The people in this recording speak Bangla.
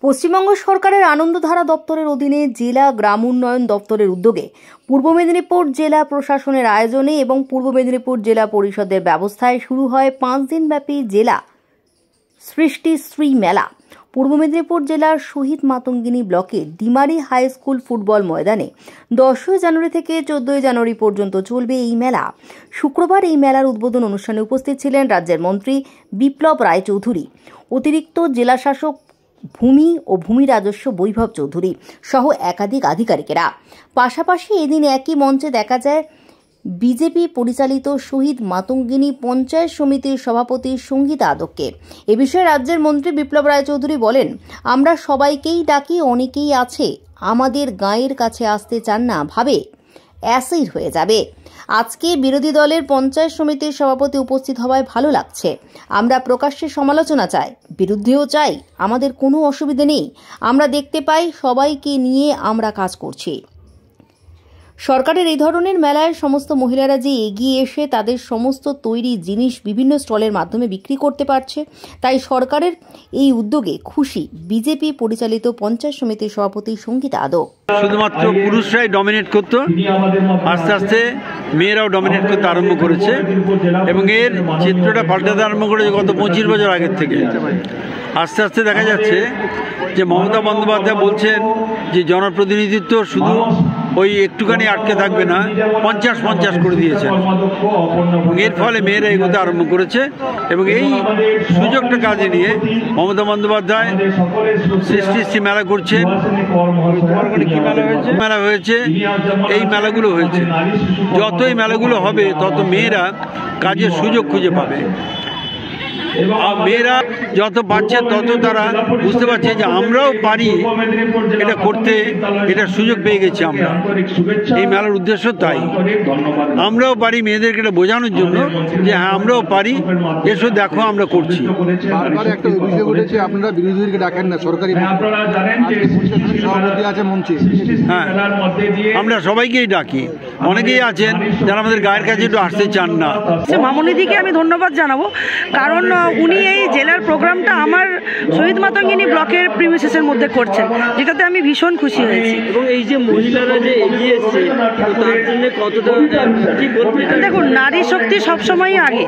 পশ্চিমবঙ্গ সরকারের আনন্দধারা দপ্তরের অধীনে জেলা গ্রাম উন্নয়ন দপ্তরের উদ্যোগে পূর্ব মেদিনীপুর জেলা প্রশাসনের আয়োজনে এবং পূর্ব মেদিনীপুর জেলা পরিষদের ব্যবস্থায় শুরু হয় 5 দিনব্যাপী জেলা সৃষ্টিশ্রী মেলা। পূর্ব মেদিনীপুর জেলার শহীদ মাতঙ্গিনী ব্লকের ডিমারি হাই স্কুল ফুটবল ময়দানে 10 জানুয়ারি থেকে 14 জানুয়ারি পর্যন্ত চলবে এই মেলা। শুক্রবার এই মেলার উদ্বোধন অনুষ্ঠানে উপস্থিত ছিলেন রাজ্যের মন্ত্রী বিপ্লব রায়চৌধুরী, অতিরিক্ত জেলাশাসক ভূমি ও ভূমি রাজস্ব বৈভব চৌধুরী সহ একাধিক আধিকারিকেরা। পাশাপাশি এদিন একই মঞ্চে দেখা যায় বিজেপি পরিচালিত শহীদ মাতঙ্গিনী পঞ্চায়েত সমিতির সভাপতি সঙ্গীতা আদককে। এ বিষয়ে রাজ্যের মন্ত্রী বিপ্লব রায়চৌধুরী বলেন, আমরা সবাইকেই ডাকি, অনেকেই আছে আমাদের গাঁয়ের কাছে আসতে চান না, ভাবে অ্যাসিড হয়ে যাবে। আজকে বিরোধী দলের পঞ্চায়েত সমিতির সভাপতি উপস্থিত হওয়ায় ভালো লাগছে। আমরা প্রকাশ্যে সমালোচনা চাই, বিরুদ্ধেও চাই, আমাদের কোনো অসুবিধা নেই। আমরা দেখতে পাই সবাইকে নিয়ে আমরা কাজ করছি। সরকারের এই ধরনের মেলায় সমস্ত মহিলারা যে এগিয়ে এসে তাদের সমস্ত তৈরি জিনিস বিভিন্ন স্টলের মাধ্যমে বিক্রি করতে পারছে, তাই সরকারের এই উদ্যোগে খুশি বিজেপি পরিচালিত পঞ্চায়েত সমিতির সভাপতি সঙ্গীতা আদক। শুধুমাত্র পুরুষরাই ডমিনেট করত, আস্তে আস্তে মেয়েরাও ডমিনেট করতে আরম্ভ করেছে এবং এর চিত্রটা পাল্টাতে আরম্ভ করেছে গত 25 বছর আগের থেকে। আস্তে আস্তে দেখা যাচ্ছে যে মমতা বন্দ্যোপাধ্যায় বলছেন যে জনপ্রতিনিধিত্ব শুধু ওই একটুখানি আটকে থাকবে না, 50-50 করে দিয়েছেন। এর ফলে মেয়েরা এগোতে আরম্ভ করেছে এবং এই সুযোগটা কাজে নিয়ে মমতা বন্দ্যোপাধ্যায় সৃষ্টিশ্রী মেলা করছেন। মেলা হয়েছে, এই মেলাগুলো হয়েছে। যত এই মেলাগুলো হবে তত মেয়েরা কাজের সুযোগ খুঁজে পাবে। মেয়েরা যত পাচ্ছে তত তারা বুঝতে পারছে যে আমরাও পারি এটা করতে, এটা সুযোগ পেয়ে গেছি আমরা। এই মেলার উদ্দেশ্য তাই, আমরাও পারি মেয়েদেরকে এটা বোঝানোর জন্য যে হ্যাঁ আমরাও পারি, এসো দেখো আমরা করছি। একটা অভিযোগ উঠেছে আপনারা বিরোধীদেরকে ডাকেন না, সরকারি সভাপতি আছে মঞ্চে। হ্যাঁ, আমরা সবাইকেই ডাকি, অনেকেই আছেন যারা আমাদের গায়ের কাছে একটু আসতে চান না। মামনিদিকে আমি ধন্যবাদ জানাবো, কারণ উনি এই জেলার প্রোগ্রামটা আমার শহীদ মাতঙ্গিনী ব্লকের প্রিমিসেসের মধ্যে করছেন, যেটাতে আমি ভীষণ খুশি হয়েছি। এবং এই যে মহিলারা যে এগিয়ে এসছে তার জন্য কতটা কি বলতে, দেখুন নারী শক্তি সবসময়ই আগে।